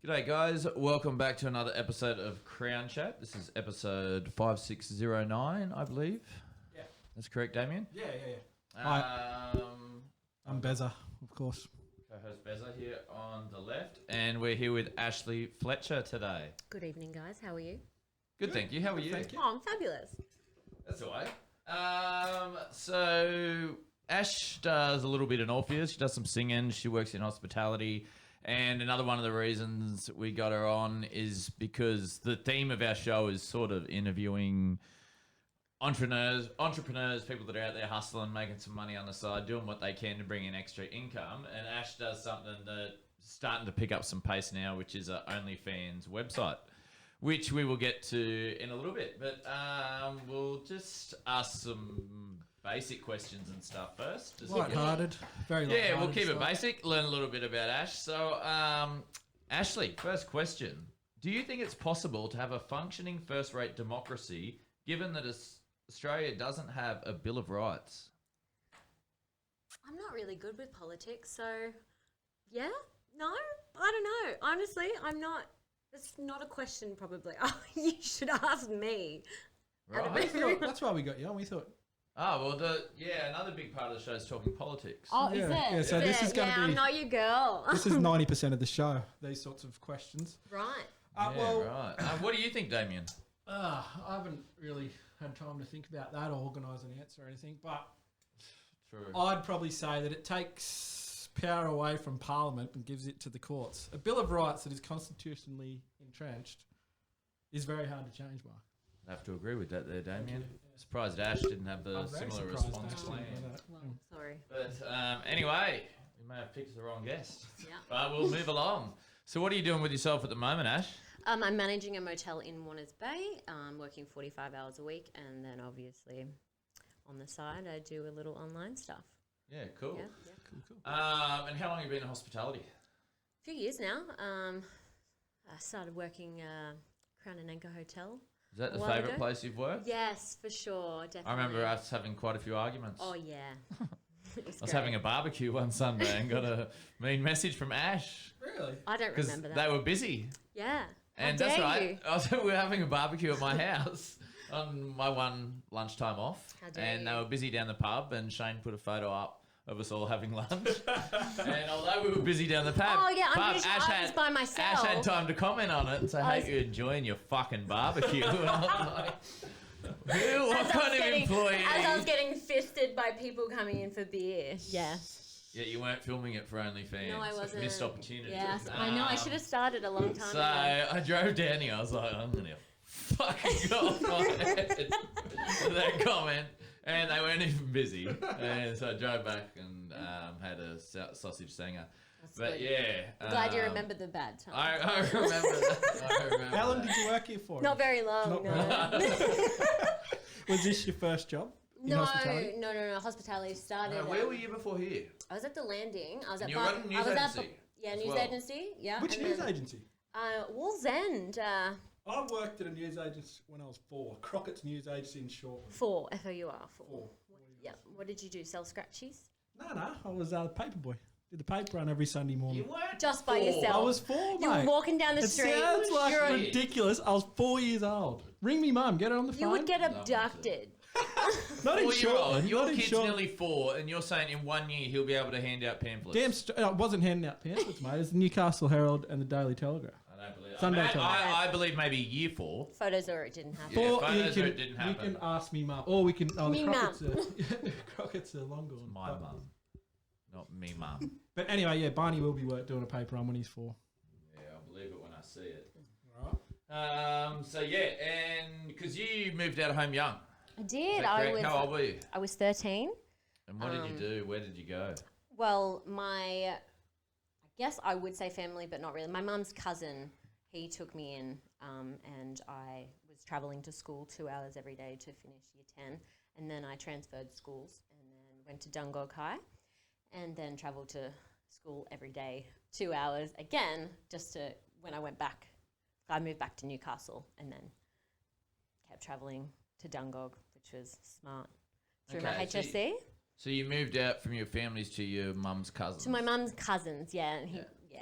G'day guys, welcome back to another episode of Crown Chat. This is episode 5609, I believe. Yeah. That's correct, Damien? Yeah. I'm Beza, of course. Co-host Beza here on the left, and we're here with Ashley Fletcher today. Good evening, guys. How are you? Good, thank you. How are you? Thank you. Oh, I'm fabulous. That's all right. So Ash does a little bit in Orpheus. She does some singing. She works in hospitality. And another one of the reasons we got her on is because the theme of our show is sort of interviewing entrepreneurs, people that are out there hustling, making some money on the side, doing what they can to bring in extra income. And Ash does something that's starting to pick up some pace now, which is an OnlyFans website, which we will get to in a little bit. But we'll just ask some basic questions and stuff first. Light-hearted. Very light-hearted. Yeah, we'll keep it basic, learn a little bit about Ash. So, Ashley, first question. Do you think it's possible to have a functioning first-rate democracy given that Australia doesn't have a Bill of Rights? I'm not really good with politics, so yeah, no, I don't know. Honestly, I'm not. It's not a question, probably. Oh, you should ask me. Right. That's why we got you on. We thought... Oh, well, another big part of the show is talking politics. Oh, is Yeah, it? yeah, so this is gonna be- I'm not your girl. This is 90% of the show, these sorts of questions. Right. Right. What do you think, Damien? I haven't really had time to think about that or organise an answer or anything, but True. I'd probably say that it takes power away from Parliament and gives it to the courts. A Bill of Rights that is constitutionally entrenched is very hard to change, Mark. I have to agree with that there, Damien. Surprised Ash didn't have the I'm very similar surprised response actually by plan. that. Well, sorry. But anyway, we may have picked the wrong guest. Yeah. But we'll move along. So what are you doing with yourself at the moment, Ash? I'm managing a motel in Warners Bay. Working 45 hours a week, and then obviously on the side I do a little online stuff. Yeah, cool. Yeah. Cool. And how long have you been in hospitality? A few years now. I started working Crown and Anchor Hotel. Is that the while favourite ago. place you've worked? Yes, for sure, definitely. I remember us having quite a few arguments. Oh yeah. I was having a barbecue one Sunday and got a mean message from Ash Really? I don't because remember that. they were busy. Yeah. And How that's dare right. you? We were having a barbecue at my house on my one lunchtime off. How dare And they you. were busy down the pub, and Shane put a photo up of us all having lunch. And although we were busy down the pub, Oh, yeah, I'm pretty sure I was by myself. Ash had time to comment on it and say, hey, you're enjoying your fucking barbecue. And I was like, who? What kind of employee? As I was getting fisted by people coming in for beer. Yeah. Yeah, you weren't filming it for OnlyFans. No, I wasn't. Missed opportunity. Yes, I know. I should have started a long time So ago. I drove down here. I was like, I'm going to fucking go off my head with that comment. And they weren't even busy. And so I drove back and had a sausage singer. That's But good. yeah. Glad you remembered the bad time. I remember that. How long did you work here for? Not very long, Not no. Was this your first job in hospitality? No. Hospitality started. Where were you before here? I was at the Landing. I was at You were running news agency Yeah, as news well. agency. Yeah. Which and news then, agency? Wall's End. I worked at a news agency when I was 4. Crockett's News Agency in Shortland. Four. FOUR. Four. 4. Yeah. What did you do? Sell scratchies? No, I was a paper boy. Did the paper run every Sunday morning. You weren't Just by four. yourself. I was 4, mate. You were walking down the It street. sounds like You're- ridiculous. I was 4 years old. Ring me mum. Get her on the phone. You would get abducted. Not in 4-year-old. Shortland. Your not in kid's Shortland. nearly 4, and you're saying in 1 year he'll be able to hand out pamphlets. I wasn't handing out pamphlets, mate. It was the Newcastle Herald and the Daily Telegraph. I don't believe. Sunday I, Telegraph. I believe maybe year 4. Photos or it didn't happen. Yeah, Or photos you where can, it didn't we happen. can ask me mum. Or we can... Oh, Me the Crockett's, Crockett's are long gone. My mum, not me mum. But anyway, yeah, Barney will be doing a paper run when he's 4. Yeah, I'll believe it when I see it. Right. So yeah, and because you moved out of home young. I Is did. that correct? How old were you? I was 13. And what did you do? Where did you go? Well, I guess I would say family, but not really. My mum's cousin, he took me in, and I was travelling to school 2 hours every day to finish year 10. And then I transferred schools and then went to Dungog High and then travelled to school every day 2 hours again, just to, when I went back, I moved back to Newcastle and then kept travelling to Dungog, which was smart, through my Okay, so HSC. So you moved out from your families to your mum's cousins. To my mum's cousins, yeah. And he, yeah.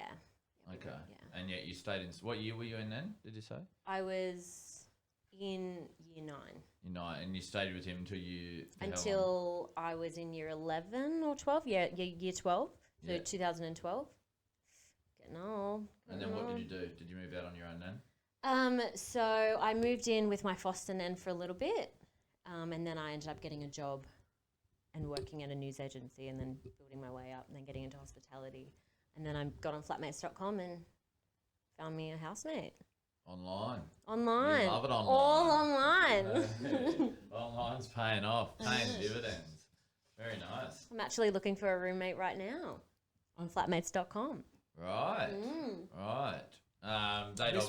Okay. Yeah. and yet you stayed in. What year were you in then? Did you say? I was in year 9 Year 9, and you stayed with him until you until I was in year 11 or 12. Yeah, year 12. So Yeah. 2012. Getting old. And then what did you do? Did you move out on your own then? So I moved in with my foster nan for a little bit, and then I ended up getting a job and working at a news agency, and then building my way up, and then getting into hospitality, and then I got on flatmates.com and found me a housemate. Online. Online. You love it online. All online. Online's paying off, paying dividends. Very nice. I'm actually looking for a roommate right now on flatmates.com. Right. Right.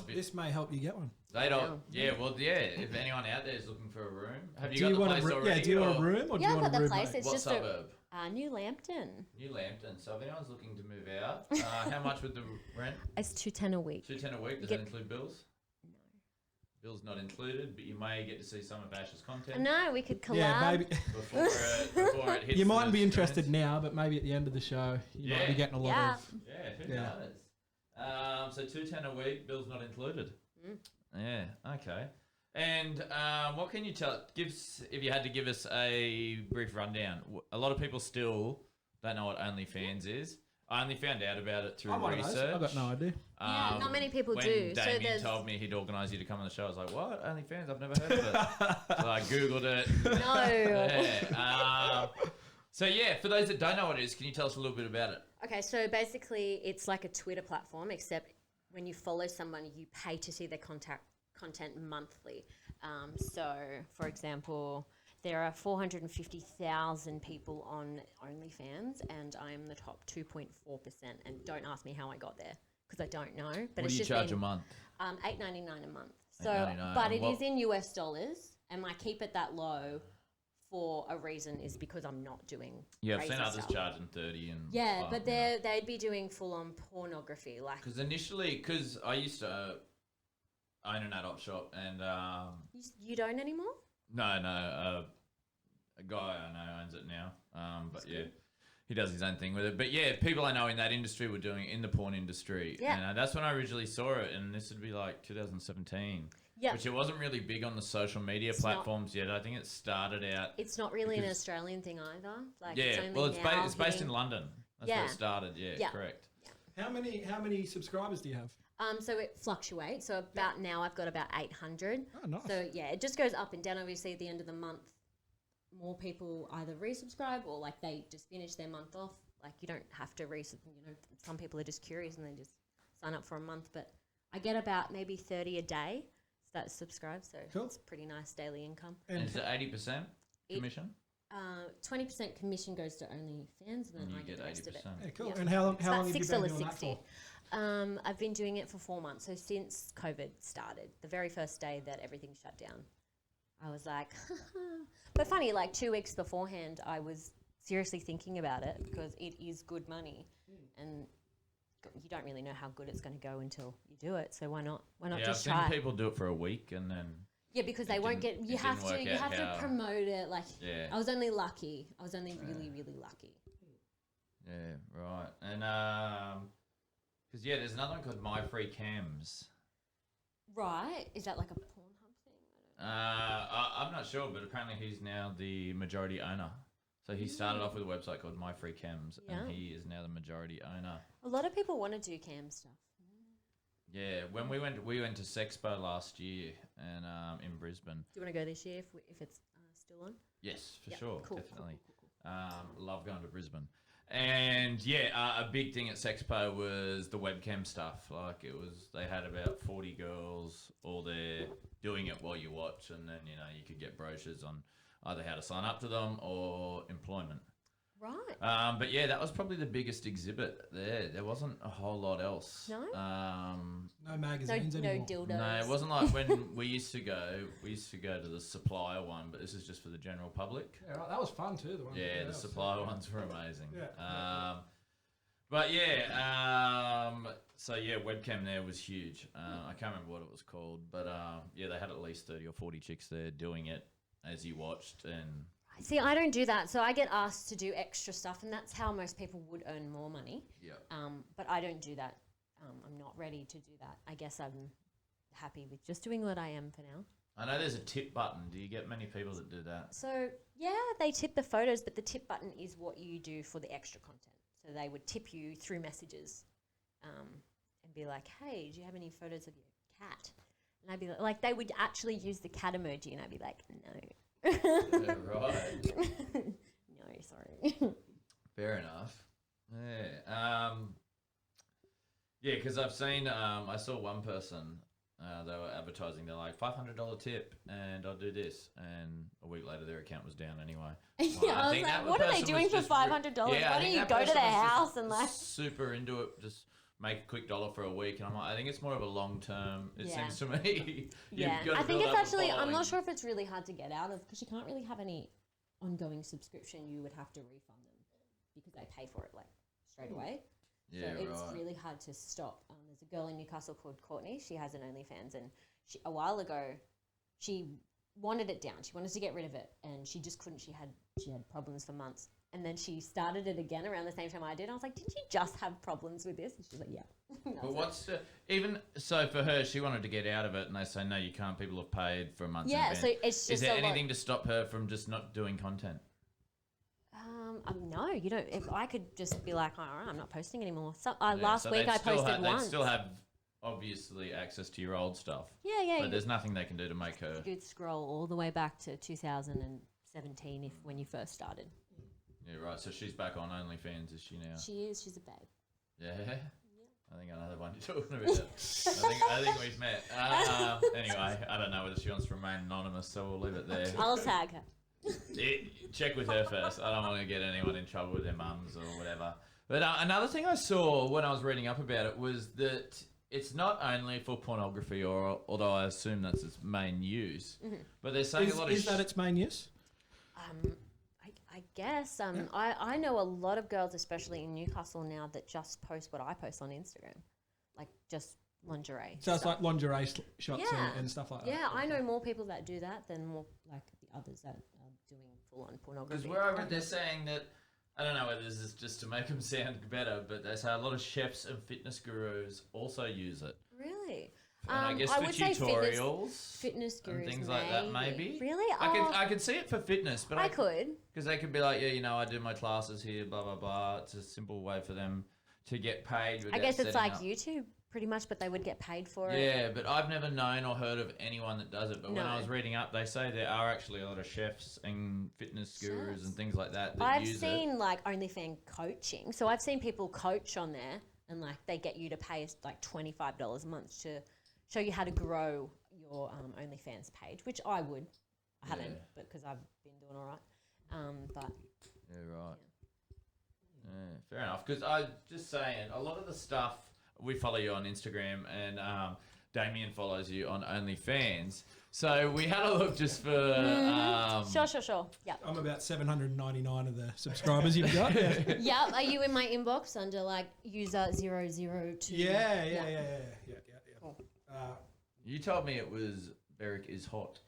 This may help you get one. If anyone out there is looking for a room, have you Do got you the want place a already? Yeah, do you want a room or do Yeah, you I've want got a the roommate? place. It's What just suburb? New Lambton. New Lambton. So if anyone's looking to move out, how much would the rent? It's $210 a week. $210 a week. Does that include bills? No. Bills not included, but you may get to see some of Ash's content. No, we could collab. Yeah, maybe. Before it hits You mightn't the be interested screens. now, but maybe at the end of the show, you might be getting a lot Yeah. of. Yeah, who Yeah. knows? So $210 a week, bills not included. Yeah, okay. And what can you tell? If you had to give us a brief rundown. A lot of people still don't know what OnlyFans is. I only found out about it through I'm one of those. research. I've got no idea. Yeah, not many people when do. So Damien there's told me he'd organise you to come on the show, I was like, what? OnlyFans? I've never heard of it. So I Googled it. no. Yeah. So yeah, for those that don't know what it is, can you tell us a little bit about it? Okay, so basically it's like a Twitter platform, except when you follow someone, you pay to see their content monthly. So, for example, there are 450,000 people on OnlyFans, and I am the top 2.4%. And don't ask me how I got there, because I don't know. But What it's do you just charge a month? $8.99 a month. So, $8.99. but And it is in US dollars, and I keep it that low for a reason is because I'm not doing Yeah, I've crazy seen others stuff. charging 30 and Yeah, fuck, but they'd be doing full on pornography, like because I used to own an adult shop, and you don't anymore. a guy I know owns it now. But yeah, he does his own thing with it. But yeah, people I know in that industry were doing it in the porn industry, Yeah. and that's when I originally saw it, and this would be like 2017. Yeah, Which it wasn't really big on the social media It's not. platforms yet. I think it started out. it's not really an because- Australian thing either. Like Yeah, it's only well, it's now based in hitting- London. That's where Yeah. it started. Yeah, Yeah. correct. How many subscribers do you have? So it fluctuates. So about now I've got about 800. Oh, nice. So yeah, it just goes up and down. Obviously, at the end of the month, more people either resubscribe or like they just finish their month off. Like you don't have to some people are just curious and they just sign up for a month. But I get about maybe 30 a day that subscribe. So Cool. it's pretty nice daily income. And is it 80% commission? 20% commission goes to OnlyFans, and then And you I get get the rest of it. 80%. Yeah, cool. Yeah. And how long It's have about you been doing that $6.60. for? I've been doing it for 4 months. So since COVID started, the very first day that everything shut down, I was like, but funny, like 2 weeks beforehand, I was seriously thinking about it because it is good money, and you don't really know how good it's going to go until you do it. So why not? Why not Yeah, I've just seen try? people do it for a week and then. Yeah, because it they won't didn't- get. You it have didn't to. work You out have how- to promote it. Like Yeah. I was only lucky. I was only really lucky. Yeah, right. And because there's another one called My Free Cams. Right? Is that like a Pornhub thing? I'm not sure, but apparently he's now the majority owner. So he started off with a website called My Free Cams, Yeah. and he is now the majority owner. A lot of people want to do cam stuff. Yeah, when we went to Sexpo last year, and in Brisbane. Do you want to go this year if it's still on? Yes, for Yep, sure, cool, definitely. cool. Love going to Brisbane. And a big thing at Sexpo was the webcam stuff. Like they had about 40 girls all there doing it while you watch, and then you could get brochures on either how to sign up to them or employment. Right. But yeah, that was probably the biggest exhibit there. There wasn't a whole lot else. No? No No, magazines no anymore. dildos. No, it wasn't like when we used to go. We used to go to the supplier one, but this is just for the general public. Yeah, right. That was fun too. The one. Yeah, the was supplier sick. ones were amazing. Yeah. But so webcam there was huge. I can't remember what it was called, but they had at least 30 or 40 chicks there doing it as you watched, and See, I don't do that. So I get asked to do extra stuff, and that's how most people would earn more money. yeah. But I don't do that. I'm not ready to do that. I guess I'm happy with just doing what I am for now. I know there's a tip button. Do you get many people that do that? So, yeah, they tip the photos, but the tip button is what you do for the extra content. So they would tip you through messages and be like, hey, do you have any photos of your cat? And I'd be like, they would actually use the cat emoji, and I'd be like, no. Yeah, right. No, sorry. Fair enough. Yeah. Yeah, because I've seen, I saw one person, they were advertising, they're like, $500 tip, and I'll do this. And a week later, their account was down anyway. Yeah, I was like, what are they doing for $500? Why don't you go to their house and like... super into it, just make a quick dollar for a week. And I'm like, I think it's more of a long term, it Yeah. seems to me. Yeah, I think it's actually, I'm not sure if it's really hard to get out of, because you can't really have any ongoing subscription. You would have to refund them because they pay for it like straight away. Yeah, so it's right. really hard to stop. There's a girl in Newcastle called Courtney. She has an OnlyFans, and a while ago, she wanted it down. She wanted to get rid of it, and she just couldn't. She had problems for months, and then she started it again around the same time I did. I was like, "Didn't you just have problems with this?" And she's like, "Yeah." But what's even so for her? She wanted to get out of it, and they say no, you can't. People have paid for a month. Yeah, so it's just is there a lot. anything to stop her from just not doing content? No, you don't. If I could just be like, all right, I'm not posting anymore. So, Yeah, last so week they'd I still posted have, once. They'd still have obviously access to your old stuff. Yeah. But there's nothing they can do to make her. You could scroll all the way back to 2017 when you first started. Yeah, right. So she's back on OnlyFans, is she now? She is. She's a babe. Yeah. I think I know the one you're talking about. I think we've met. Anyway, I don't know whether she wants to remain anonymous, so we'll leave it there. I'll tag her. Check with her first. I don't want to get anyone in trouble with their mums or whatever. But another thing I saw when I was reading up about it was that it's not only for pornography, or although I assume that's its main use, but they're saying a lot of... Is that its main use? I guess. I know a lot of girls, especially in Newcastle now, that just post what I post on Instagram. Like, just lingerie. So it's like lingerie shots Yeah. and stuff like that. Yeah, I know more people that do that than more like the others that are doing full-on pornography. Because where I read they're saying that, I don't know whether this is just to make them sound better, but they say a lot of chefs and fitness gurus also use it. Really? And I guess I for would say tutorials fitness gurus, and things like that, maybe. Really? I could see it for fitness, but I could. Because they could be like, yeah, I do my classes here, blah, blah, blah. It's a simple way for them to get paid. I guess it's like up. YouTube, pretty much, but they would get paid for it. Yeah, but I've never known or heard of anyone that does it. But when I was reading up, they say there are actually a lot of chefs and fitness gurus and things like that I've use seen it. like OnlyFans coaching. So I've seen people coach on there, and like they get you to pay like $25 a month to show you how to grow your OnlyFans page, which I would. I haven't, but because I've been doing all right. But Yeah, right. Yeah, fair enough. Because I just saying, a lot of the stuff, we follow you on Instagram, and Damien follows you on OnlyFans. So we had a look just for... Sure. Yeah. I'm about 799 of the subscribers you've got. Yeah. Are you in my inbox under like user 002? Yeah. Cool. You told me it was Beric is hot.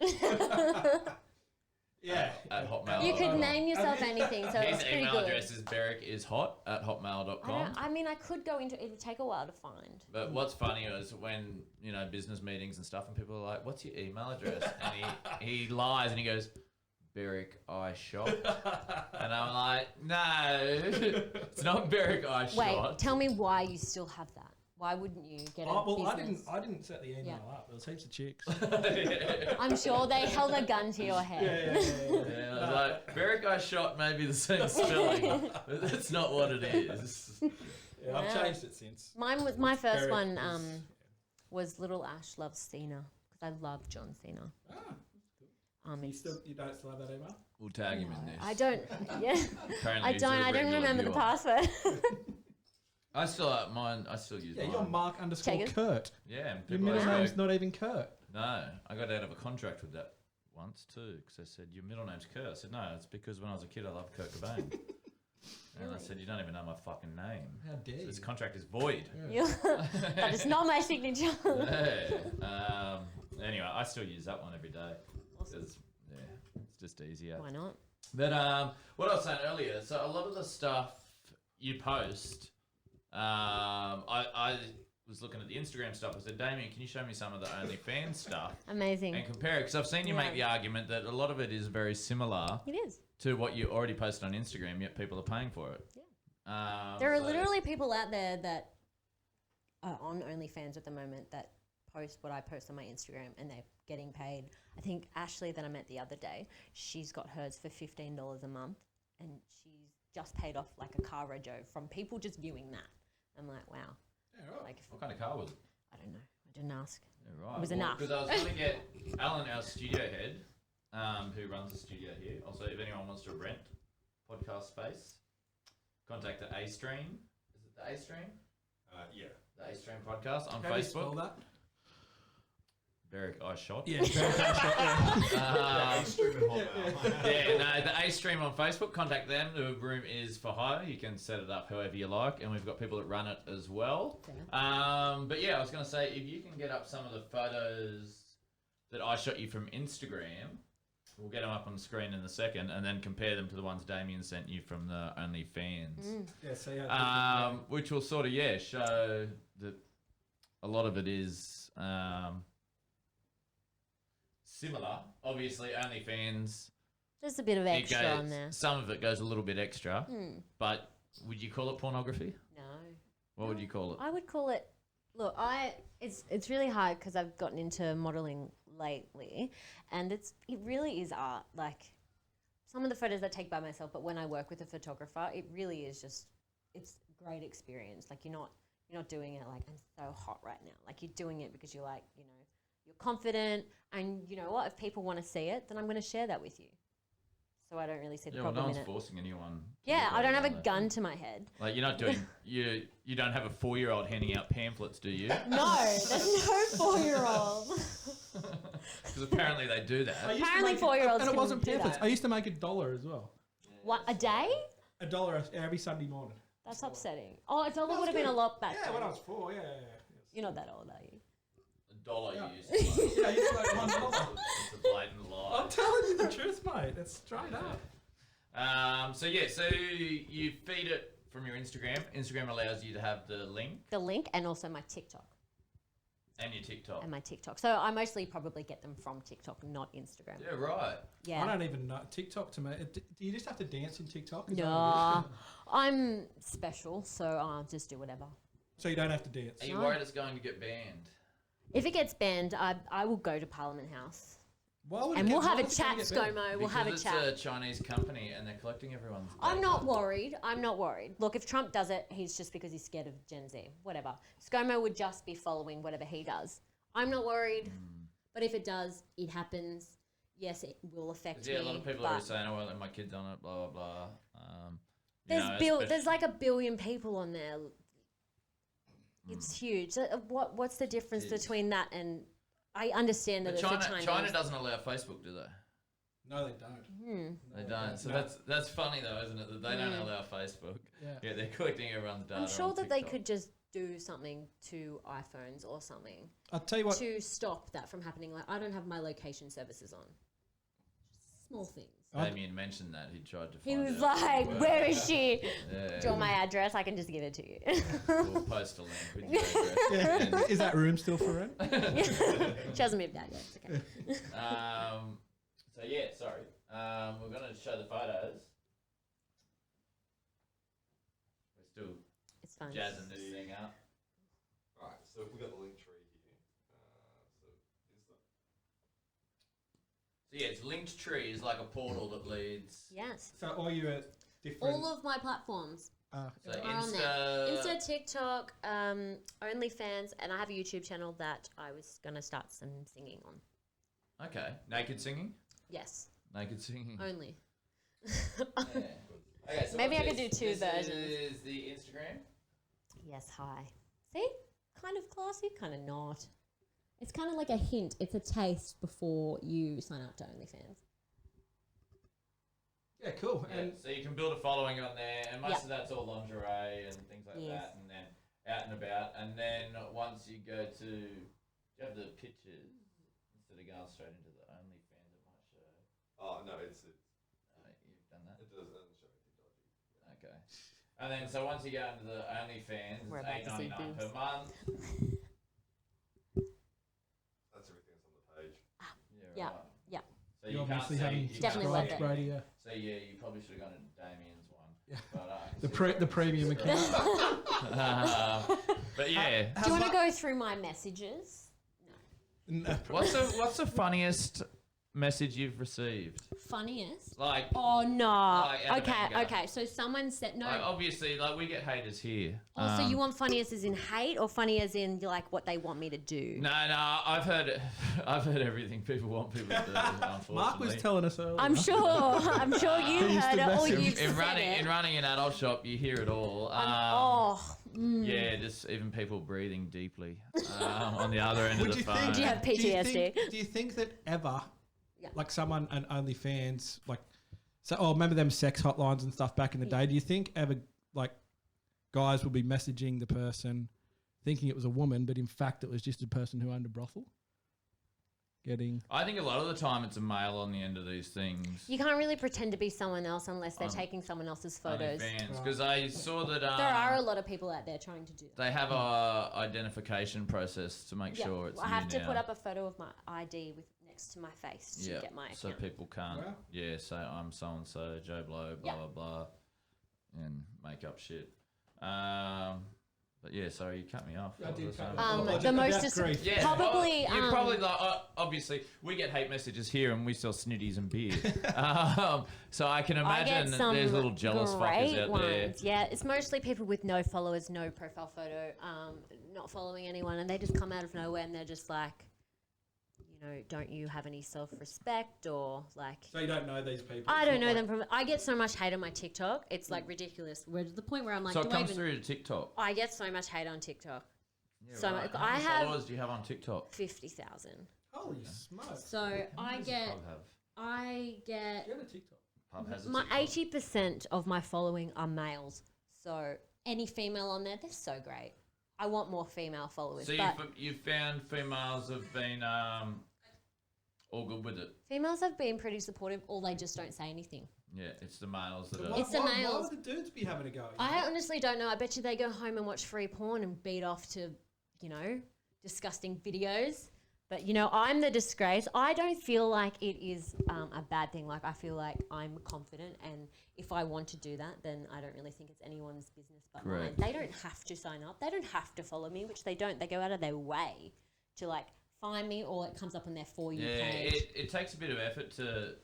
At Hotmail. You could name yourself anything, so His it's pretty email good. address is beric.ishot@hotmail.com. I mean, I could go into it. It would take a while to find. But what's funny is when, business meetings and stuff, and people are like, what's your email address? And he lies and he goes, Beric iShot. And I'm like, no, it's not Beric iShot. Wait, tell me why you still have that. Why wouldn't you get a business? I didn't set the email up. There was heaps of chicks. I'm sure they held a gun to your head. Yeah, I was like, Beric iShot may be the same spelling, but that's not what it is. Yeah, I've changed it since. Mine was my first Beric one. is- Was Little Ash Loves Cena, because I love John Cena. You don't still have that email? We'll tag him in this. I don't. Yeah, Apparently I he's don't. a I don't regular remember the viewer. password. I still use mine. Yeah, you're Mark Check it. _Kurt. Yeah, and Your people middle always name's go, not even Kurt. no, I got out of a contract with that once too, because they said, your middle name's Kurt. I said, no, it's because when I was a kid I loved Kurt Cobain. And I said, you don't even know my fucking name. How dare So this you? contract is void. That is not my signature. Yeah. Anyway, I still use that one every day. Awesome. It's just easier. Why not? But what I was saying earlier, so a lot of the stuff you post, I was looking at the Instagram stuff. I said, Damien, can you show me some of the OnlyFans stuff Amazing. and compare it? Because I've seen you make the argument that a lot of it is very similar It is. to what you already posted on Instagram, yet people are paying for it. Yeah. There are literally people out there that are on OnlyFans at the moment that post what I post on my Instagram and they're getting paid. I think Ashley that I met the other day, she's got hers for $15 a month and she's just paid off like a car rego from people just viewing that. I'm like, wow. Yeah, right. Like, What kind of car was it? I don't know. I didn't ask. Yeah, right. It was enough. Because I was going to get Alan, our studio head, who runs the studio here. Also, if anyone wants to rent podcast space, contact the A Stream. Is it the A Stream? Yeah. The A Stream podcast on How do you spell Facebook. that? Very I shot. Yeah, very shot. Yeah. Extreme and hot. Yeah, no, the A Stream on Facebook, contact them. The room is for hire. You can set it up however you like, and we've got people that run it as well. Fair. But yeah, I was going to say, if you can get up some of the photos that I shot you from Instagram, we'll get them up on the screen in a second, and then compare them to the ones Damien sent you from the OnlyFans. Yeah, see how Which will sort of, show that a lot of it is similar. Obviously, OnlyFans, There's a bit of extra on there. some of it goes a little bit extra, but would you call it pornography? No. What would you call it? I would call it. Look, it's really hard because I've gotten into modeling lately, and it really is art. Like some of the photos I take by myself, but when I work with a photographer, it really is just it's a great experience. Like you're not doing it like I'm so hot right now. Like you're doing it because you're like you're confident, and you know what? If people want to see it, then I'm going to share that with you. So I don't really see the Yeah, well, problem no in one's it. forcing anyone. Yeah, I don't have a gun. gun to my head. Like you're not doing you don't have a 4-year-old handing out pamphlets, do you? No, there's no 4-year-old. Because apparently they do that. I used to Apparently make 4-year-olds and it can wasn't do pamphlets. that. I used to make $1 as well. What, a day? $1 every Sunday morning. That's upsetting. Oh, $1 That was would have been a good. lot back Yeah, then. when I was 4, yeah. You're not that old, are you? $1 Yeah. you used to make. Yeah, I used to make $1. It's a blatant lie. I'm telling you the truth, mate. It's straight up. So you feed it from your Instagram. Instagram allows you to have the link The link and also my TikTok. and your TikTok. And my TikTok. So I mostly probably get them from TikTok, not Instagram. Yeah, right. Yeah. I don't even know. TikTok to me, do you just have to dance in TikTok? Is that what No, it is? I'm special, so I'll just do whatever. So you don't have to dance. Are you No. worried it's going to get banned? If it gets banned, I will go to Parliament House. Why would And it we'll get- have why a is it gonna chat, get banned? ScoMo. We'll have a Because chat. it's a Chinese company and they're collecting everyone's I'm data. not worried. I'm not worried. Look, if Trump does it, he's just because he's scared of Gen Z. Whatever. ScoMo would just be following whatever he does. I'm not worried. But if it does, it happens. Yes, it will affect Yeah, me. a lot of people but are saying, "Oh, well, let my kids on it." Blah blah blah. there's like 1 billion people on there. It's huge. So, what's the difference It is. between that and? I understand that But it's China, a Chinese. China doesn't allow Facebook, do they? No, they don't. They don't. So No. that's funny though, isn't it? That they don't allow Facebook. Yeah. They're collecting everyone's data. I'm sure on that they TikTok. could just do something to iPhones or something I'll tell you what. to stop that from happening. Like I don't have my location services on. Just small things. Damien mentioned that he tried to. He find was out like, where- "Where is she? Yeah. Do you want my address? I can just give it to you." We'll post a link with your address. Yeah. And, Is that room still for rent? She hasn't moved out yet. It's okay. so yeah, sorry. We're gonna show the photos. We're still It's fine. jazzing this thing up. Right, so we got the link tree here. So is that So yeah, it's linked tree is like a portal that leads. Yes. So all you are different. All of my platforms So are on there. Insta, TikTok, OnlyFans, and I have a YouTube channel that I was gonna start some singing on. Okay, naked singing. Yes, Naked singing. only. Yeah. Okay, so Maybe what's I could this? do two versions. This is the Instagram. Yes, hi. See? Kind of classy, kind of not. It's kind of like a hint. It's a taste before you sign up to OnlyFans. Yeah, cool. Yeah, And so you can build a following on there, and most Yep. of that's all lingerie and things like Yes. that, and then out and about. And then once you go to, do you have the pictures instead of going straight into the OnlyFans? It might show. Oh no, it's You've done that. it doesn't show anything dodgy. Okay. And then, so once you go into the OnlyFans, We're it's about to see $8.99 per boobs. month. That's everything that's on the page. Yeah. Right. Yeah. So You're you can't obviously see. having You Definitely can't worth see it. Brady, yeah. So yeah, you probably should have gone to Damien's one. Yeah. But, The premium account. but yeah, Do you want to go through my messages? No. what's the funniest message you've received? Funniest? Like, Oh no. Like, out of Okay, anger. okay. So someone said no. like, obviously, like we get haters here. So you want funny as in hate, or funny as in like what they want me to do? No, I've heard everything people want people to do. Unfortunately, Mark was telling us earlier. I'm sure you He used heard to it, or message- you've in said running it. in running an adult shop, you hear it all. Yeah, just even people breathing deeply on the other end of the phone. Do you have PTSD? Do you think that ever, Yeah. like someone on OnlyFans, like, so, oh, remember them sex hotlines and stuff back in the day? Do you think ever, like, guys will be messaging the person thinking it was a woman, but in fact it was just a person who owned a brothel? I think a lot of the time it's a male on the end of these things. You can't really pretend to be someone else unless they're taking someone else's photos. Because I saw that There are a lot of people out there trying to do that. they have a identification process to make Yeah, sure it's I have you to now. put up a photo of my ID with next to my face to Yeah, get my so account. people can't Wow. say I'm so and so Joe Blow blah Yeah. blah blah and make up shit. But yeah, sorry, you cut me off. I What did was cut I you saying? off. The About most grief. Yeah, probably, well, you're probably like obviously we get hate messages here and we sell snitties and beer. So I can I get imagine some there's little jealous fuckers great out ones. there. Yeah, it's mostly people with no followers, no profile photo, not following anyone, and they just come out of nowhere and they're just like, you know, don't you have any self-respect or like? So you don't know these people? I It's don't not know like- them from. I get so much hate on my TikTok. It's like ridiculous. We're to the point where I'm like, So do it I comes even? through to TikTok. I get so much hate on TikTok. Yeah, So right. I How many have- followers do you have on TikTok? 50,000. Holy smokes. So I Does get, Pub have? I get You have a TikTok? Pub has a my TikTok. 80% of my following are males. So any female on there, they're so great. I want more female followers. So but you've found females have been all good with it. females have been pretty supportive, or they just don't say anything. Yeah, it's the males that Why- are. It's the why males. would the dudes be having a go? I honestly don't know. I bet you they go home and watch free porn and beat off to, you know, disgusting videos. But, you know, I'm the disgrace. I don't feel like it is a bad thing. Like, I feel like I'm confident, and if I want to do that, then I don't really think it's anyone's business but mine. Correct. They don't have to sign up. They don't have to follow me, which they don't. They go out of their way to, like, find me, or it comes up on their For You Yeah, page. it takes a bit of effort to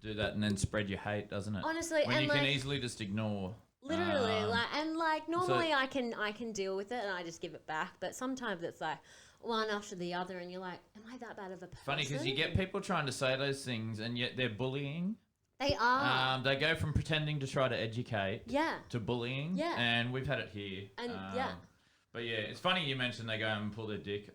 do that and then spread your hate, doesn't it? Honestly, when and you like, can easily just ignore. literally, like normally so- I can deal with it and I just give it back. But sometimes it's like one after the other, and you're like, am I that bad of a person? Funny because you get people trying to say those things and yet they're bullying. They are. They go from pretending to try to educate Yeah. to bullying. Yeah. And we've had it here. And, yeah. But yeah, it's funny you mentioned they go home and pull their dick.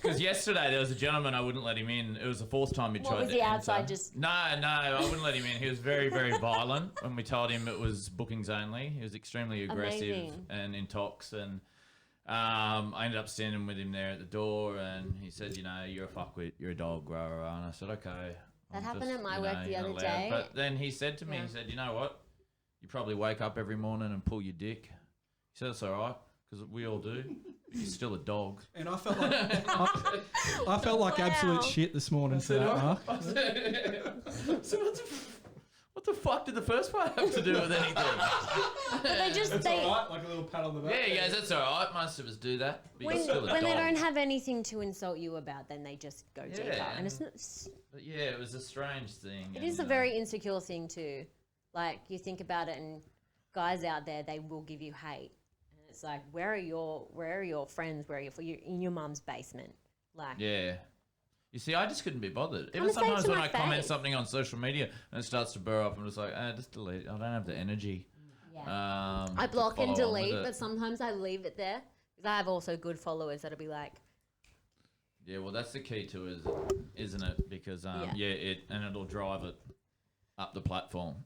Because yesterday there was a gentleman, I wouldn't let him in. It was the fourth time he What tried was to he enter. outside just- No, I wouldn't let him in. He was very, very violent when we told him it was bookings only. He was extremely aggressive Amazing. and in talks. And I ended up standing with him there at the door, and he said, you know, you're a fuckwit, you're a dog, rah, rah, rah. And I said, okay. That I'm happened just, at my you work know, the you're other allowed. day. But then he said to me, Yeah. he said, you know what? You probably wake up every morning and pull your dick. He said, it's all right, because we all do. You're still a dog. And I felt like I felt like Wow. absolute shit this morning for that, Mark. So what the fuck did the first part have to do with anything? But they just It's they alright, like a little pat on the back. Yeah, he goes, that's all right. Most of us do that. But when, you're still a when they dog. don't have anything to insult you about, then they just go deeper. Yeah, And it's and- not. But yeah, it was a strange thing. It is a very insecure thing too. Like, you think about it, and guys out there, they will give you hate, and it's like, where are your friends? Where are you're in your mum's basement? Like, Yeah. You see, I just couldn't be bothered. Come Even and say it sometimes to when my I comment face. something on social media and it starts to burr up, I'm just like, just delete it. I don't have the energy. yeah. I I block and delete, but sometimes I leave it there because I have also good followers that'll be like, Yeah, well, that's the key to it, isn't it? Because Yeah. it'll drive it up the platform.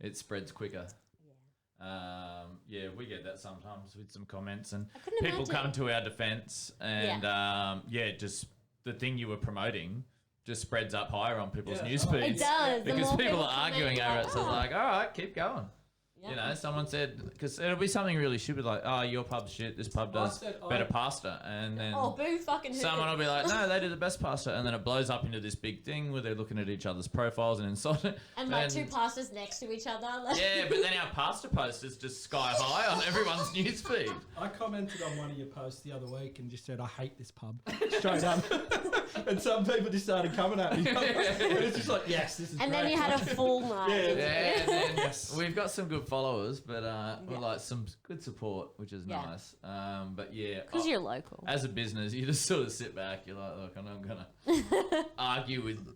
It spreads quicker. Yeah, we get that sometimes with some comments, and I couldn't people imagine. come to our defense, and just the thing you were promoting just spreads up higher on people's news Yeah. feeds. It does. The Because more people people are arguing comment, over like, it, so it's "Oh." like, all right, keep going. You know, someone said, because it'll be something really stupid like, oh, your pub's shit, this pub does better pasta. And then boo fucking who? someone will be like, no, they do the best pasta. And then it blows up into this big thing where they're looking at each other's profiles and insulting. And like two pastas next to each other. Like. Yeah, but then our pasta post is just sky high on everyone's newsfeed. I commented on one of your posts the other week and just said, I hate this pub. Straight up. And some people just started coming at me. And it's just like, yes, this is And great. then you had a full night. Yeah, and then we've got some good followers, but we're like some good support, which is nice. But yeah, Because you're local. as a business, you just sort of sit back. You're like, look, I'm not gonna argue with.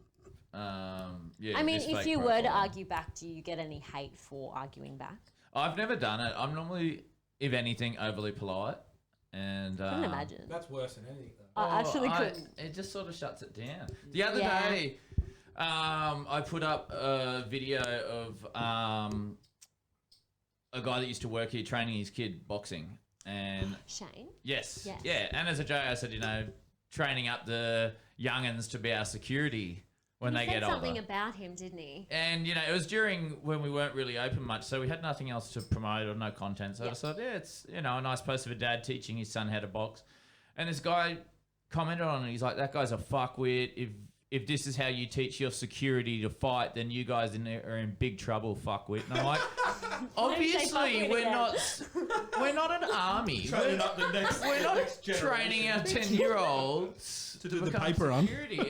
I mean, this if fake you were to profile. argue back, do you get any hate for arguing back? I've never done it. I'm normally, if anything, overly polite, and Couldn't imagine. That's worse than anything, though. I actually couldn't. It just sort of shuts it down. The other Yeah. day, I put up a video of a guy that used to work here training his kid boxing, and Shane? yes, Yes. yeah. And as a joke, I said, you know, training up the youngins to be our security when He they said get older. something about him, didn't he? And, you know, it was during when we weren't really open much, so we had nothing else to promote or no content. So I just thought, yeah, it's, you know, a nice post of a dad teaching his son how to box. And this guy commented on it. He's like, that guy's a fuckwit. If this is how you teach your security to fight, then you guys are in big trouble, fuckwit. And I'm like, obviously, fuckwit we're again. we're not an army. Training up the next, We're not next generation. training our 10-year-olds To do the become paper on. security.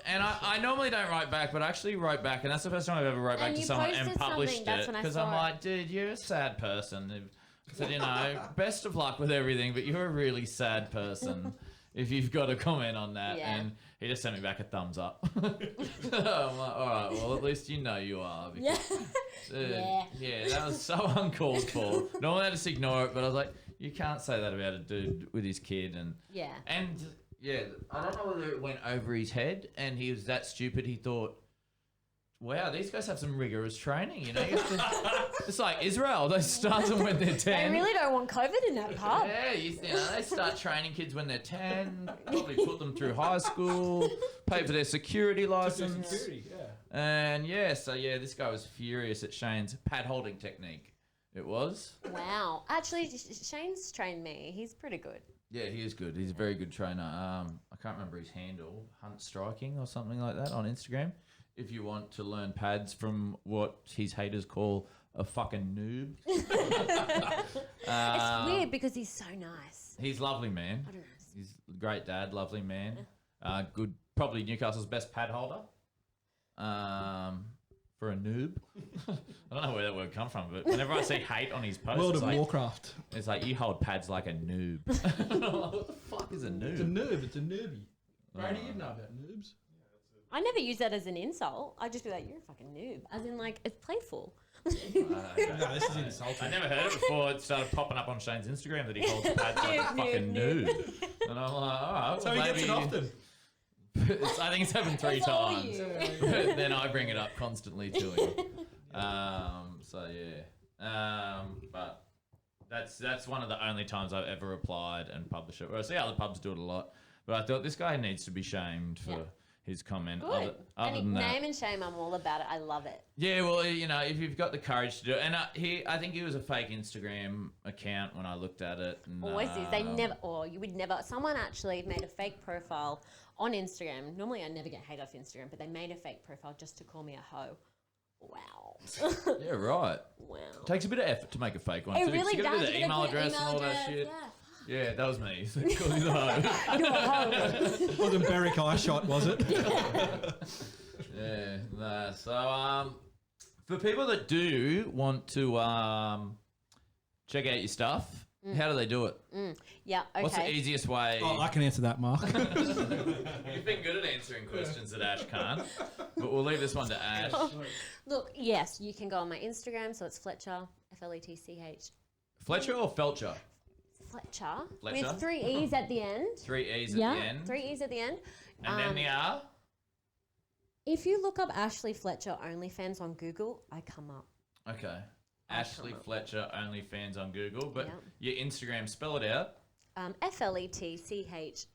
And I normally don't write back, but I actually wrote back, and that's the first time I've ever wrote back And to you someone and posted published something, that's it. when I Because saw I'm it. like, dude, you're a sad person. I said, you know, best of luck with everything, but you're a really sad person if you've got to comment on that. Yeah. And he just sent me back a thumbs up. I'm like, all right, well, at least you know you are. Yeah. Yeah, that was so uncalled for. Normally I just ignore it, but I was like, you can't say that about a dude with his kid. And Yeah. yeah, I don't know whether it went over his head and he was that stupid he thought, wow, these guys have some rigorous training, you know? You have to- it's like Israel, they start them when they're 10. They really don't want COVID in that pub. Yeah, you know, they start training kids when they're 10, probably put them through high school, pay for their security license. Security, yeah. And this guy was furious at Shane's pad holding technique. It was. Wow. Actually, Shane's trained me. He's pretty good. Yeah, he is good. He's a very good trainer. I can't remember his handle, Hunt Striking or something like that on Instagram. If you want to learn pads from what his haters call a fucking noob. It's weird because he's so nice. He's lovely, man. I don't know. He's a great dad, lovely man. Good, probably Newcastle's best pad holder. For a noob. I don't know where that word come from, but whenever I see hate on his posts, World it's of like, Warcraft. it's like, you hold pads like a noob. What the fuck is a It's a noob? noob. It's a noobie. Brady, you know about noobs. I never use that as an insult. I just be like, you're a fucking noob. As in, like, it's playful. No, this is insulting. I never heard it before. It started popping up on Shane's Instagram that he holds pads like a fucking noob. And I'm like, all right, So well, he gets it maybe- often. I think it's happened 3 It's all times. you. Then I bring it up constantly to him. But that's one of the only times I've ever replied and published it. Whereas the other pubs do it a lot. But I thought this guy needs to be shamed for his comment. Good. Other Any than that, name and shame, I'm all about it. I love it. yeah, well, you know, if you've got the courage to do it, and I think he was a fake Instagram account when I looked at it. And, Always is. They never, or you would never. Someone actually made a fake profile on Instagram. Normally, I never get hate off Instagram, but they made a fake profile just to call me a hoe. Wow. Yeah, right. Wow. Takes a bit of effort to make a fake one. It too, 'cause really you gotta does. do the You email gotta put address and all that address, shit. yeah. Yeah, that was me. Call you the hoe. You're a hoe. Wasn't Berwick Eyeshot, was it? Yeah, no. So, for people that do want to check out your stuff, how do they do it? Yeah, okay. What's the easiest way? Oh, I can answer that, Mark. You've been good at answering questions that Ash can't, but we'll leave this one to Ash. Look, yes, you can go on my Instagram, so it's Fletcher, Fletch. Fletcher or Felcher? Fletcher. Fletcher. With 3 E's at the end. 3 E's at Yeah, the end. 3 E's at the end. And then the R? If you look up Ashley Fletcher OnlyFans on Google, I come up. Okay. Ashley Fletcher OnlyFans on Google, but Yeah. your Instagram, spell it out. FLETCH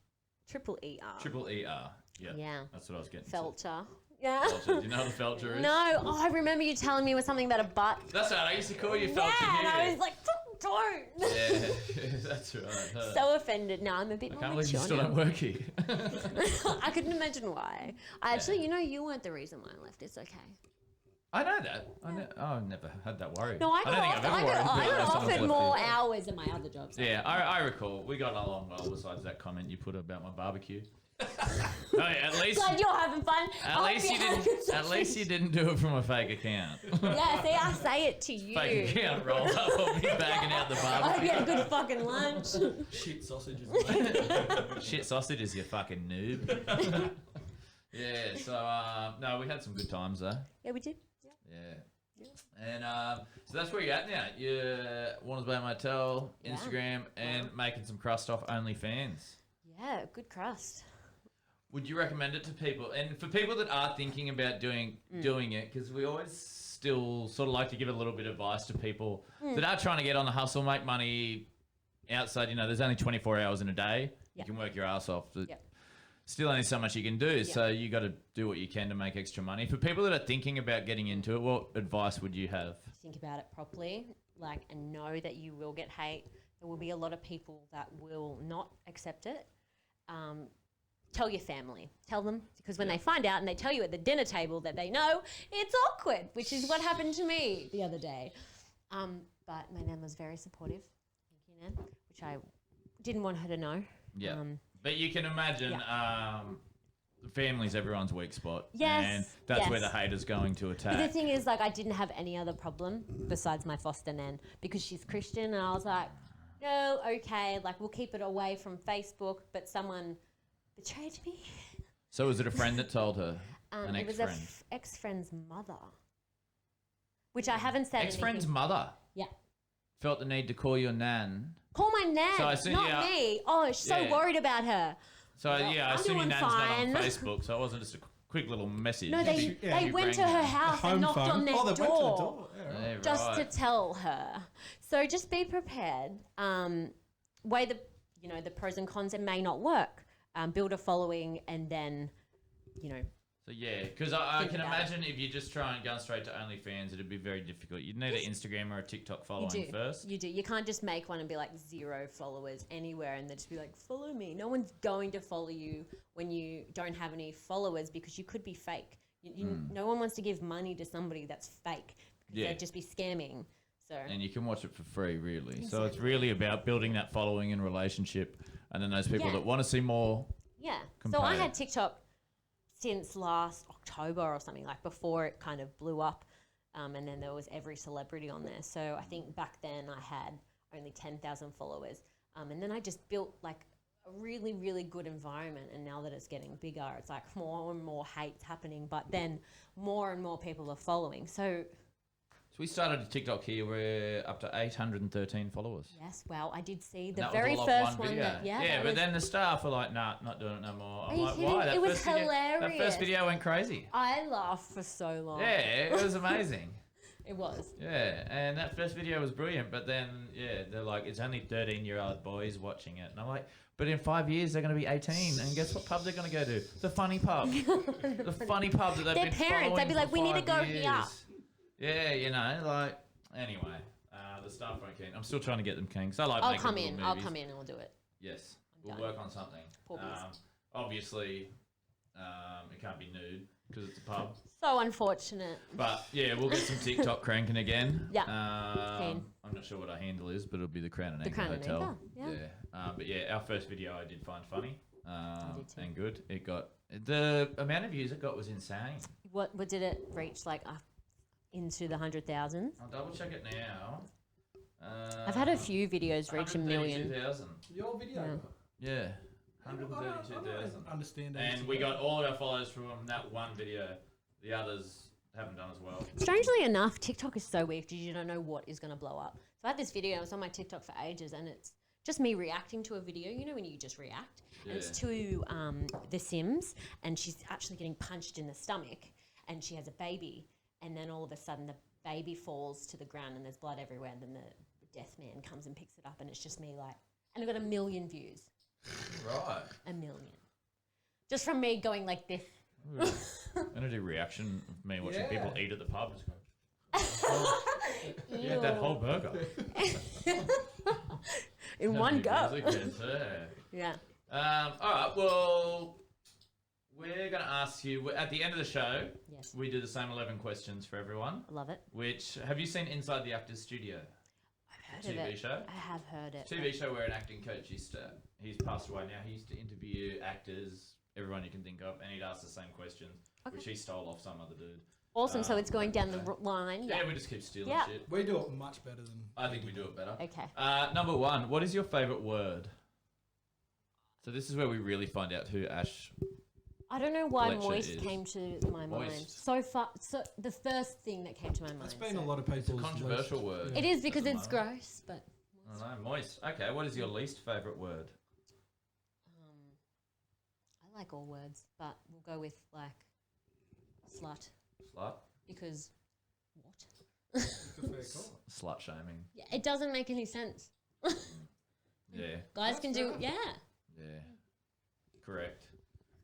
triple ER. Triple ER. Yeah. Yeah. That's what I was getting. to. Felcher. Yeah. Felcher. Do you know what a Felcher is? No. Oh, I remember you telling me it was something about a butt. That's right. I used to call you Felcher Yeah, and I here. was like, don't. Yeah, that's right. So offended. No, I'm a bit I more can't believe you mature still now. don't work here. I couldn't imagine why. I actually, you weren't the reason why I left. It's okay. I know that. I've never had that worry. No, I don't think I've ever worried got about someone's offered left more here. hours in my other jobs. Yeah, I recall. We got along well besides that comment you put about my barbecue. No, at least Glad you're having fun. at least you didn't do it from a fake account. Yeah, see, I say it to you. Fake account roll up on me bagging out the I hope barbecue. you had a good fucking lunch. Shit sausages. Shit sausages, you fucking noob. Yeah, so no, we had some good times though. Yeah, we did. Yeah. And so that's where you're at now. You're Warner's Bay Motel, Yeah. Instagram, and making some crust off OnlyFans. Yeah, good crust. Would you recommend it to people? And for people that are thinking about doing it, because we always still sort of like to give a little bit of advice to people that are trying to get on the hustle, make money outside. There's only 24 hours in a day. Yep. You can work your ass off. But Yep. still only so much you can do. So you got to do what you can to make extra money. For people that are thinking about getting into it, what advice would you have? Think about it properly, and know that you will get hate. There will be a lot of people that will not accept it. Tell your family. Tell them, because when they find out and they tell you at the dinner table that they know, it's awkward, which is what happened to me the other day. But my nan was very supportive. Thank you, Nan. Which I didn't want her to know. Yeah. But you can imagine family's everyone's weak spot. Yes, And that's where the yes. hater's going to attack. But the thing is, I didn't have any other problem besides my foster nan because she's Christian, and I was like, no, okay, we'll keep it away from Facebook. But someone betrayed me. So was it a friend that told her? An It was ex-friend? ex-friend's mother, which I haven't said. Ex-friend's anything. mother Yeah. felt the need to call your nan. Call my nan, So I assume- not yeah. me. Oh, she's so Yeah. worried about her. So Well, I I'm assume your doing nan's not on fine. Facebook, so it wasn't just a quick little message. No, they Yeah. went to her house and knocked on their Oh, they door. went to the door. Yeah, right. Yeah, Just right. to tell her. So just be prepared. Weigh the pros and cons. It may not work. Build a following and then, So yeah, because I Think can about imagine if you just try and go straight to OnlyFans, it'd be very difficult. You'd need an Instagram or a TikTok you following do. first. You do. You can't just make one and be 0 followers anywhere and then just be follow me. No one's going to follow you when you don't have any followers because you could be fake. No one wants to give money to somebody that's fake because Yeah. they'd just be scamming. So And you can watch it for free, really. So it's really about building that following and relationship, and then those people Yeah. that want to see more. yeah. So Compare. I had TikTok since last October or something, before it kind of blew up. And then there was every celebrity on there. So I think back then I had only 10,000 followers. And then I just built a really, really good environment. And now that it's getting bigger, it's more and more hate's happening, but then more and more people are following. So So we started a TikTok here. We're up to 813 followers. yes, wow, I did see And the that was very all off first one one. video. That, Yeah, that but was- then the staff were like, nah, not doing it no more. I'm you like, kidding? why? It was first video, that hilarious. first video went crazy. I laughed for so long. Yeah, it was amazing. It was. Yeah, and that first video was brilliant, but then, they're like, it's only 13-year-old boys watching it. And I'm like, but in 5 years, they're going to be 18, and guess what pub they're going to go to? The funny pub. The funny pub that they've Their been parents, they'd be following like, for we need to 5 go here. years. Yeah, anyway, the staff weren't keen. I'm still trying to get them keen, 'cause I like I'll making come little in. movies. I'll come in and we'll do it. Yes, I'm we'll done. work on something. Poor beast. Obviously, it can't be nude, because it's a pub. So unfortunate. But yeah, we'll get some TikTok cranking again. Yeah. I'm not sure what our handle is, but it'll be the Crown and The Anchor Crown and Hotel. Anchor, yeah. But yeah, our first video I did find funny. did too. And good. It got the amount of views it got was insane. What did it reach into the 100,000? I'll double check it now. I've had a few videos reach a million. 132,000. Your video. Yeah, I don't 132,000. understand that. And we got all of our followers from that one video. The others haven't done as well. Strangely enough, TikTok is so weird because you don't know what is going to blow up. So I had this video, it was on my TikTok for ages, and it's just me reacting to a video. You know when you just react? And it's to The Sims, and she's actually getting punched in the stomach, and she has a baby, and then all of a sudden the baby falls to the ground and there's blood everywhere, and then the death man comes and picks it up, and it's just me and it got 1 million views. Right. 1 million. Just from me going like this. I'm gonna do reaction of me watching people eat at the pub. Just go, Ew. yeah, that whole burger. In one go. Yeah. Yeah. All right. Well, we're gonna ask you at the end of the show. Yes. We do the same 11 questions for everyone. I love it. Which have you seen Inside the Actors Studio? I've heard of TV it. show. I have heard it. TV show where an acting coach he's passed away now. He used to interview actors, everyone you can think of, and he'd ask the same questions, which he stole off some other dude. Awesome. So it's going down the line. Yeah, we just keep stealing Yeah. shit. We do it much better than. I think we do it better. Okay. Number 1, what is your favourite word? So this is where we really find out who Ash. I don't know why Fletcher moist is. came to my mind. Moist. So far, so the first thing that came to my mind. That's been so- a lot of people's Controversial least- word. It is because Doesn't it's matter. gross, but I don't know, moist. Okay, what is your least favourite word? I like all words. But we'll go with like slut Slut. because what? It's a fair call. Slut shaming. Yeah, it doesn't make any sense. Yeah. Guys can do yeah. Yeah. Correct.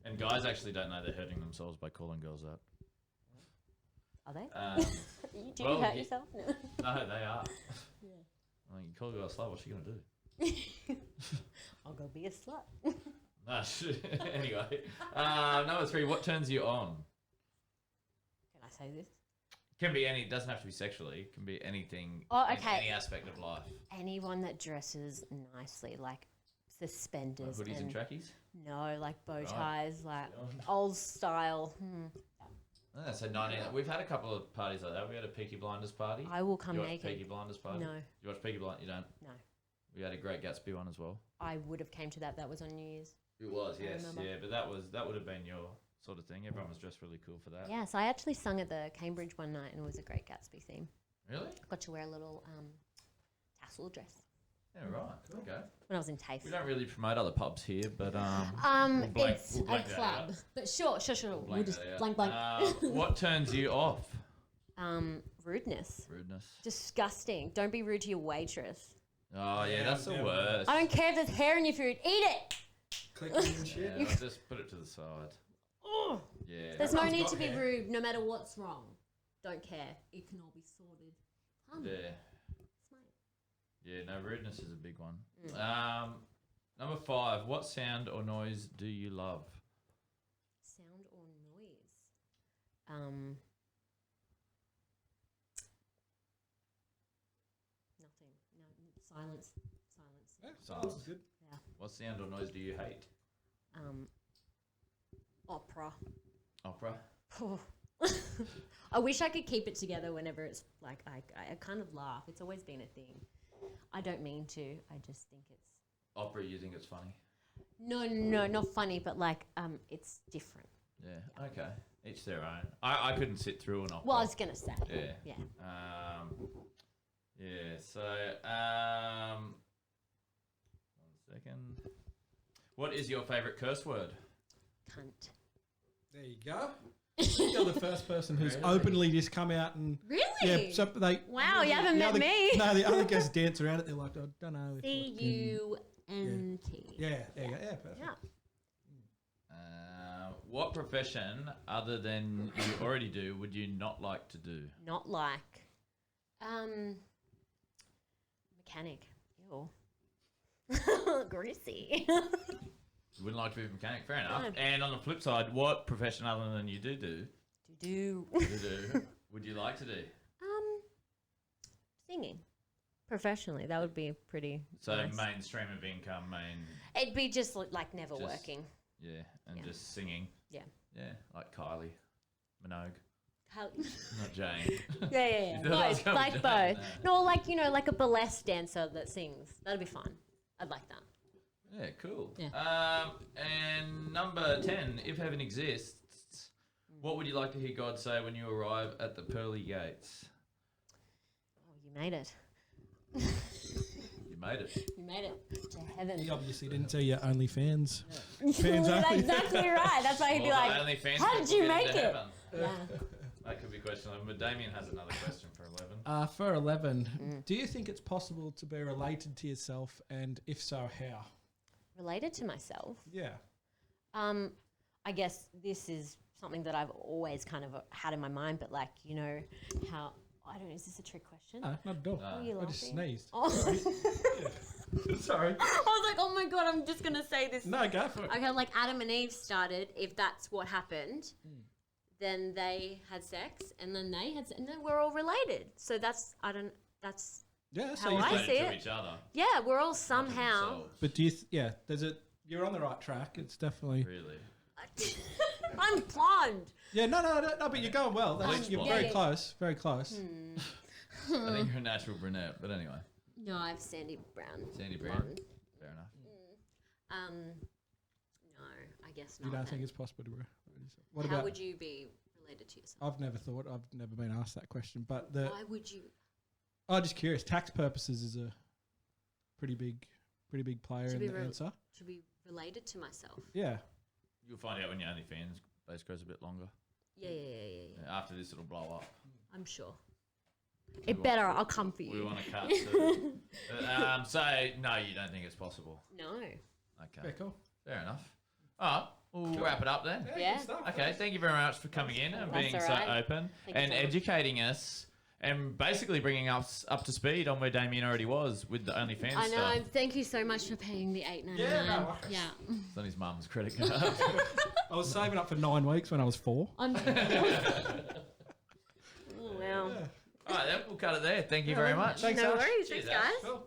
And guys actually don't know they're hurting themselves by calling girls that. Are they? Um, Do well, you hurt ye- yourself? No. no, they are. Like, you call a girl a slut, what's she going to do? I'll go be a slut. No, anyway. Number 3, what turns you on? Can I say this? Can be any, doesn't have to be sexually. It can be anything Oh, in okay. any aspect of life. Anyone that dresses nicely, like Like suspenders. hoodies and trackies? No, like bow Right. ties, like Yeah. old style. Oh, so 19. We've had a couple of parties like that. We had a Peaky Blinders party. I will come you watch naked. Peaky Blinders party? No, You watch Peaky Blinders? You don't? no. We had a Great Gatsby one as well. I would have came to that. That was on New Year's. It was, I yes. remember. Yeah, but that would have been your sort of thing. Everyone was dressed really cool for that. Yes, I actually sung at the Cambridge one night, and it was a Great Gatsby theme. Really? Got to wear a little tassel dress Yeah, right. Okay. when I was in TAFE. We don't really promote other pubs here, but we'll blank- It's we'll a blank that club, out. but sure. We'll We'll just that out. blank, blank. What turns you off? Rudeness, Rudeness. disgusting. Don't be rude to your waitress. Oh, yeah, that's the yeah. worst. I don't care if there's hair in your food. Eat it. Clicking and shit. Yeah, just put it to the side. Ugh. Yeah. There's no Everyone's need got to be hair. rude, no matter what's wrong. Don't care. It can all be sorted. Yeah. Smart. Yeah, no, rudeness is a big one. Mm. Number 5, what sound or noise do you love? Sound or noise? Nothing. No, silence. Silence. Yeah, silence is good. Yeah. What sound or noise do you hate? Opera. Opera? I wish I could keep it together whenever it's like I kind of laugh. It's always been a thing. I don't mean to. I just think it's Opera, you think it's funny? no, not funny, but like it's different. Yeah, okay. Each their own. I couldn't sit through an opera. Well, I was gonna say. Yeah. Yeah. Yeah, so, 1 second. What is your favourite curse word? Cunt. There you go. You're the first person who's Really? openly just come out and Really? yeah. So they. Wow, you haven't the met other- me. No, the other guests dance around it. They're like, I don't know. if C-U-N-T. Yeah, there you go. Yeah, perfect. Yeah. What profession, other than you already do, would you not like to do? Not like mechanic. Ew. Greasy. You wouldn't like to be a mechanic, fair enough. No. And on the flip side, what profession other than you do would you like to do? Singing. Professionally, that would be pretty So nice. mainstream of income, It'd be just like never Just- working. yeah, and Yeah. just singing. Yeah. Yeah, like Kylie Minogue, How- not Jane. yeah. You thought I was Both, coming like down? both. No, like like a burlesque dancer that sings. That'd be fun. I'd like that. Yeah, cool. Yeah. And number 10, if heaven exists, what would you like to hear God say when you arrive at the pearly gates? Oh, you made it. You made it. You made it to heaven. He obviously didn't tell you OnlyFans. That's Fans only. exactly right. That's why he'd be Well, like, only fans how did people you get make into it? heaven. Yeah. That could be question 11, but Damien has another question for 11. For 11, do you think it's possible to be related to yourself, and if so, how? Related to myself. Yeah. I guess this is something that I've always kind of had in my mind, but like, you know, how, I don't know, is this a trick question? No, not at all. Why are you I just laughing? sneezed. Oh. Sorry. I was like, oh my God, I'm just going to say this. No, go for it. Okay, like Adam and Eve started, if that's what happened, then they had sex, and then they had, and then we're all related. So that's, that's, Yeah, so How you I think, see to it. each other. yeah, we're all somehow. Themselves. but do you? There's a. You're on the right track. It's definitely. Really. I'm blonde. Yeah, no, but you're going well. Bleach You're blonde. very Yeah. close, very close. I think you're a natural brunette, but anyway. No, I have sandy brown. Sandy brown. blonde. Fair enough. No, I guess not. You don't then. think it's possible to? What How about? would you be related to yourself? I've never thought. I've never been asked that question. But the. Why would you? I'm just curious. Tax purposes is a pretty big player To in be the real- answer. To be related to myself? Yeah. You'll find out when your OnlyFans base grows a bit longer. Yeah. After this, it'll blow up. I'm sure. It better. I'll come for We you. want to cut. So no, you don't think it's possible. No. Okay. Yeah, cool. Fair enough. All right. We'll wrap it up then. Yeah. good stuff. Okay, thank you very much for coming in and That's being all so right. open Thank you and so much. educating us and basically bringing us up to speed on where Damien already was with the OnlyFans I know. stuff. Thank you so much for paying the $8.99. Yeah, no worries. Yeah. It's on his mum's credit card. I was saving up for 9 weeks when I was 4. I'm. oh, wow. All right, then we'll cut it there. Thank you very much. Thanks, No Ash. worries. Cheers, Thanks, Ash. guys. Cool.